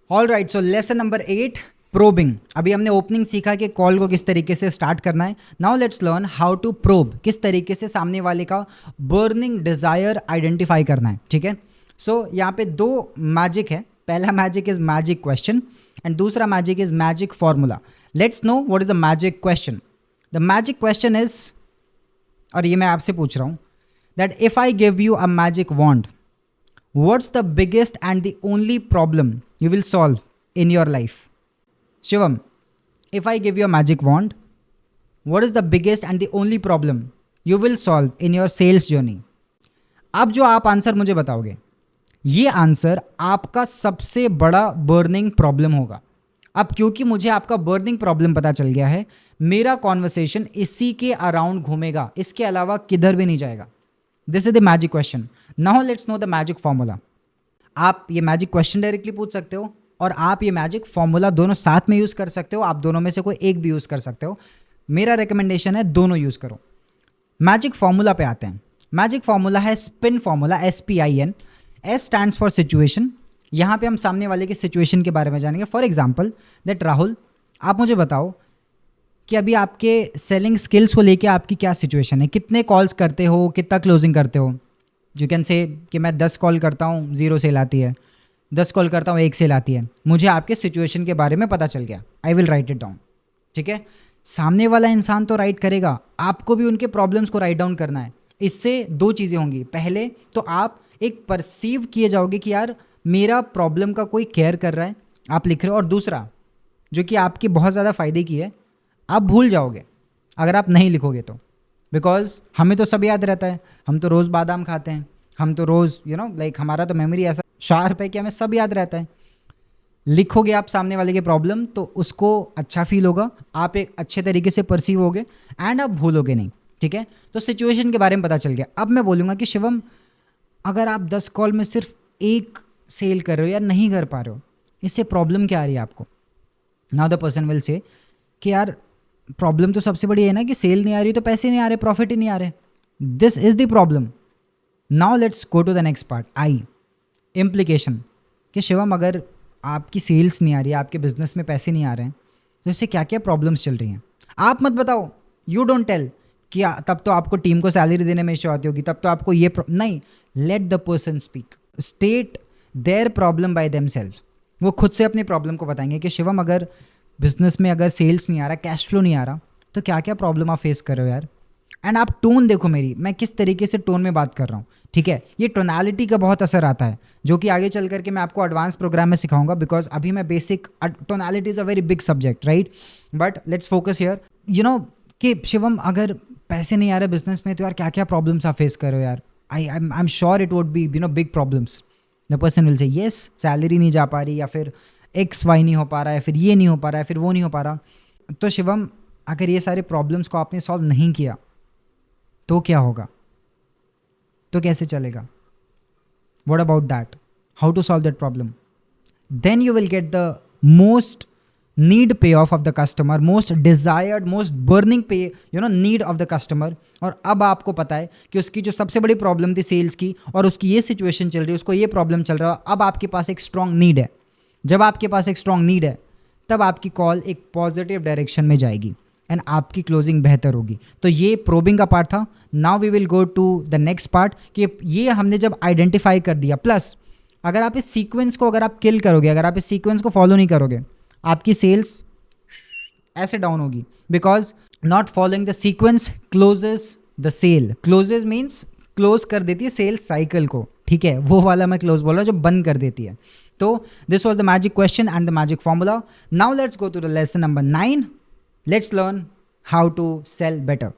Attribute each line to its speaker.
Speaker 1: All right, so lesson number 8, probing. अभी हमने opening सीखा कि कॉल को किस तरीके से स्टार्ट करना है। Now let's learn how to probe, किस तरीके से सामने वाले का बर्निंग डिजायर आइडेंटिफाई करना है। ठीक है, सो यहाँ पे दो मैजिक है। पहला magic is magic question and दूसरा magic is magic formula. Let's know what is a magic question. The magic question is, और ये मैं आपसे पूछ रहा हूँ, that if I give you a magic wand, what's the biggest and the only problem you will solve in your life? Shivam, if I give you a magic wand, what is the biggest and the only problem you will solve in your sales journey? अब जो आप answer मुझे बताओगे, ये answer आपका सबसे बड़ा burning problem होगा। अब क्योंकि मुझे आपका बर्निंग प्रॉब्लम पता चल गया है, मेरा कॉन्वर्सेशन इसी के अराउंड घूमेगा, इसके अलावा किधर भी नहीं जाएगा। This is the magic question. Now let's know the magic formula. आप ये मैजिक क्वेश्चन डायरेक्टली पूछ सकते हो और आप ये मैजिक फॉर्मूला दोनों साथ में यूज कर सकते हो। आप दोनों में से कोई एक भी यूज कर सकते हो। मेरा रिकमेंडेशन है दोनों यूज करो। मैजिक फॉर्मूला पे आते हैं। मैजिक फॉर्मूला है spin formula, SPIN। S stands for situation. यहाँ पे हम सामने वाले की सिचुएशन के बारे में जानेंगे। फॉर एग्जाम्पल दैट राहुल, आप मुझे बताओ कि अभी आपके सेलिंग स्किल्स को लेके आपकी क्या सिचुएशन है, कितने कॉल्स करते हो, कितना क्लोजिंग करते हो। यू कैन से कि मैं 10 कॉल करता हूँ 0 सेल आती है, 10 कॉल करता हूँ 1 सेल आती है। मुझे आपके सिचुएशन के बारे में पता चल गया, I will write it down. ठीक है, सामने वाला इंसान तो राइट करेगा, आपको भी उनके प्रॉब्लम्स को राइट डाउन करना है। इससे दो चीज़ें होंगी। पहले तो आप एक परसीव किए जाओगे कि यार मेरा प्रॉब्लम का कोई केयर कर रहा है, आप लिख रहे हो। और दूसरा जो कि आपके बहुत ज़्यादा फ़ायदे की है, आप भूल जाओगे अगर आप नहीं लिखोगे तो। बिकॉज हमें तो सब याद रहता है, हम तो रोज़ बादाम खाते हैं, हम तो रोज़ लाइक हमारा तो मेमोरी ऐसा शार्प है कि हमें सब याद रहता है। लिखोगे आप सामने वाले के प्रॉब्लम तो उसको अच्छा फील होगा, आप एक अच्छे तरीके से परसीव होगे एंड आप भूलोगे नहीं। ठीक है, तो सिचुएशन के बारे में पता चल गया। अब मैं बोलूँगा कि शिवम, अगर आप 10 कॉल में सिर्फ एक सेल कर रहे हो या नहीं कर पा रहे हो, इससे प्रॉब्लम क्या आ रही है आपको। Now the person will say कि यार प्रॉब्लम तो सबसे बड़ी है ना कि सेल नहीं आ रही, तो पैसे नहीं आ रहे, प्रॉफिट ही नहीं आ रहे। This is the problem. Now let's go to the next part, I implication. कि शिवम, अगर आपकी सेल्स नहीं आ रही है, आपके बिजनेस में पैसे नहीं आ रहे हैं, तो इससे क्या क्या प्रॉब्लम्स चल रही हैं। आप मत बताओ, यू डोंट टेल कि तब तो आपको टीम को सैलरी देने में इश्यू आती होगी, तब तो आपको ये नहीं। Let the person speak, state their problem by themselves. वो खुद से अपनी प्रॉब्लम को बताएंगे कि शिवम, अगर बिजनेस में अगर सेल्स नहीं आ रहा, कैश फ्लो नहीं आ रहा, तो क्या क्या प्रॉब्लम आप फेस कर रहे हो यार। एंड आप टोन देखो मेरी, मैं किस तरीके से टोन में बात कर रहा हूँ। ठीक है, ये टोनालिटी का बहुत असर आता है, जो कि आगे चल करके मैं आपको एडवांस प्रोग्राम में सिखाऊंगा। बिकॉज अभी मैं basic, tonality is a very big subject, right. But let's focus here. कि शिवम, अगर पैसे नहीं आ रहे बिजनेस में, तो यार क्या क्या प्रॉब्लम्स आप फेस कर रहे हो यार। I am sure it would be big problems. The person will say yes, salary नहीं जा पा रही, या फिर XY नहीं हो पा रहा है, फिर ये नहीं हो पा रहा है, फिर वो नहीं हो पा रहा। तो शिवम, अगर ये सारे प्रॉब्लम्स को आपने सॉल्व नहीं किया तो क्या होगा, तो कैसे चलेगा। What about that, how to solve that problem. Then you will get the most need pay of the customer, most desired, most burning pay need of the customer. और अब आपको पता है कि उसकी जो सबसे बड़ी प्रॉब्लम थी सेल्स की, और उसकी ये सिचुएशन चल रही है, उसको ये प्रॉब्लम चल रहा है। अब आपके पास एक स्ट्रॉन्ग नीड है। जब आपके पास एक स्ट्रॉन्ग नीड है, तब आपकी कॉल एक पॉजिटिव डायरेक्शन में जाएगी एंड आपकी क्लोजिंग बेहतर होगी। तो ये प्रोबिंग का पार्ट था। Now we will go to the next part, कि ये हमने जब आइडेंटिफाई कर दिया, प्लस अगर आप इस सीक्वेंस को अगर आप किल करोगे, अगर आप इस सीक्वेंस को फॉलो नहीं करोगे, आपकी सेल्स ऐसे डाउन होगी। Because not following the sequence closes the sale. Closes means close कर देती है सेल्स साइकिल को। ठीक है, वो वाला मैं क्लोज बोल रहा हूँ जो बंद कर देती है। तो this was the magic question and the magic formula. Now let's go to the lesson number 9। Let's learn how to sell better.